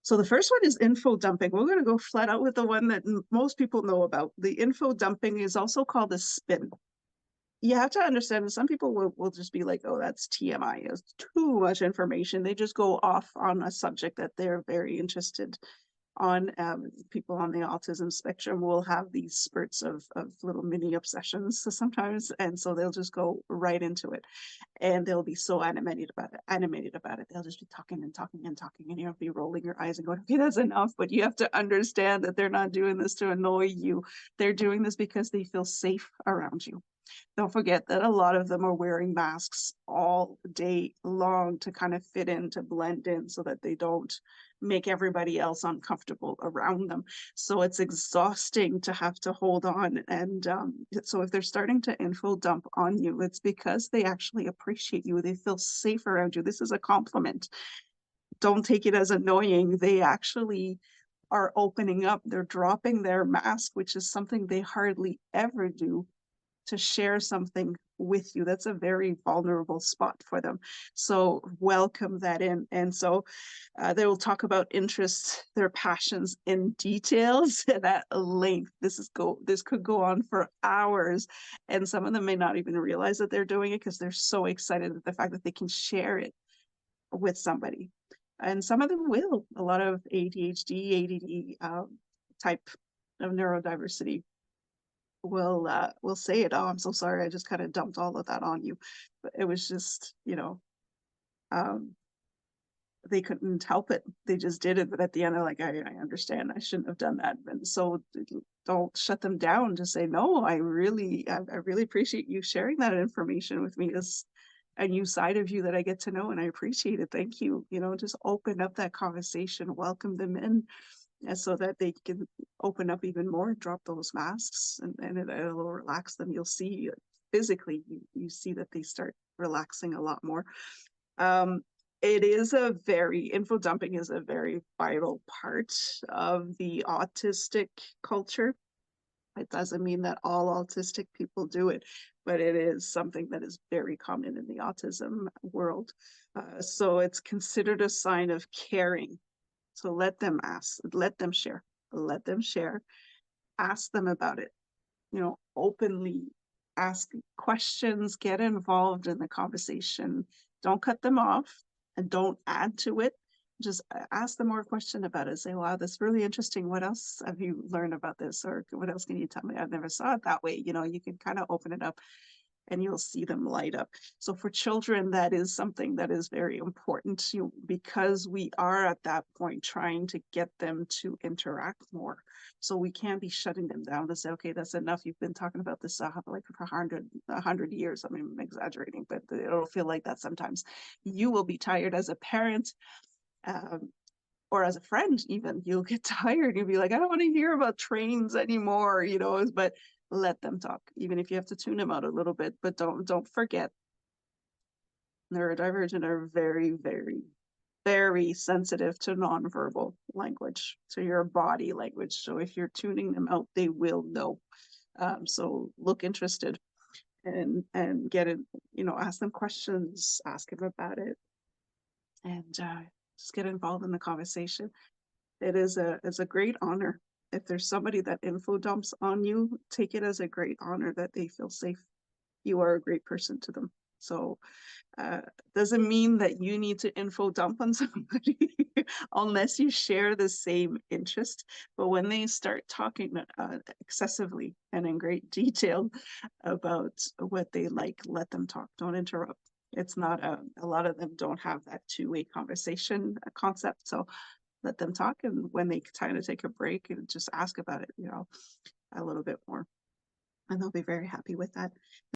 So the first one is info dumping. We're going to go flat out with the one that most people know about. The info dumping is also called a spin. You have to understand that some people will just be like, oh, that's TMI, it's too much information. They just go off on a subject that they're very interested on. People on the autism spectrum will have these spurts of little mini obsessions sometimes, and so they'll just go right into it, and they'll be so animated about it. They'll just be talking and talking and talking, and you'll be rolling your eyes and going, okay, that's enough. But you have to understand that they're not doing this to annoy you. They're doing this because they feel safe around you. Don't forget that a lot of them are wearing masks all day long to kind of fit in, to blend in, so that they don't make everybody else uncomfortable around them. So it's exhausting to have to hold on. And so if they're starting to info dump on you, it's because they actually appreciate you. They feel safe around you. This is a compliment. Don't take it as annoying. They actually are opening up. They're dropping their mask, which is something they hardly ever do, to share something with you. That's a very vulnerable spot for them. So welcome that in. And so they will talk about interests, their passions in details and at length. This could go on for hours. And some of them may not even realize that they're doing it because they're so excited at the fact that they can share it with somebody. And some of them will. A lot of ADHD, ADD type of neurodiversity will say it. Oh, I'm so sorry, I just kind of dumped all of that on you. But it was just, um, they couldn't help it. They just did it. But at the end, they're like, I understand. I shouldn't have done that. And so don't shut them down. Just say, no, I really appreciate you sharing that information with me. It's a new side of you that I get to know, and I appreciate it. Thank you. Just open up that conversation, welcome them in, and so that they can open up even more, drop those masks, and it'll relax them. You'll see physically, you see that they start relaxing a lot more. It is info dumping is a very vital part of the autistic culture. It doesn't mean that all autistic people do it, but it is something that is very common in the autism world. So it's considered a sign of caring. So let them ask, let them share, ask them about it, openly ask questions, get involved in the conversation. Don't cut them off and don't add to it. Just ask them more question about it. Say, wow, that's really interesting. What else have you learned about this? Or what else can you tell me? I've never saw it that way. You can kind of open it up and you'll see them light up. So for children, that is something that is very important to, because we are at that point trying to get them to interact more. So we can't be shutting them down to say, okay, that's enough. You've been talking about this like for 100 years. I mean, I'm exaggerating, but it'll feel like that sometimes. You will be tired as a parent. Or as a friend, even you'll get tired. You'll be like, I don't want to hear about trains anymore, but let them talk, even if you have to tune them out a little bit. But don't forget, neurodivergent are very, very, very sensitive to nonverbal language, to your body language. So if you're tuning them out, they will know. So look interested and get it, ask them questions, ask them about it, and just get involved in the conversation. It's a great honor. If there's somebody that info dumps on you, take it as a great honor that they feel safe. You are a great person to them. So doesn't mean that you need to info dump on somebody unless you share the same interest. But when they start talking excessively and in great detail about what they like, let them talk. Don't interrupt. It's not a lot of them don't have that two-way conversation concept. So let them talk, and when they kind of take a break, and just ask about it, a little bit more, and they'll be very happy with that.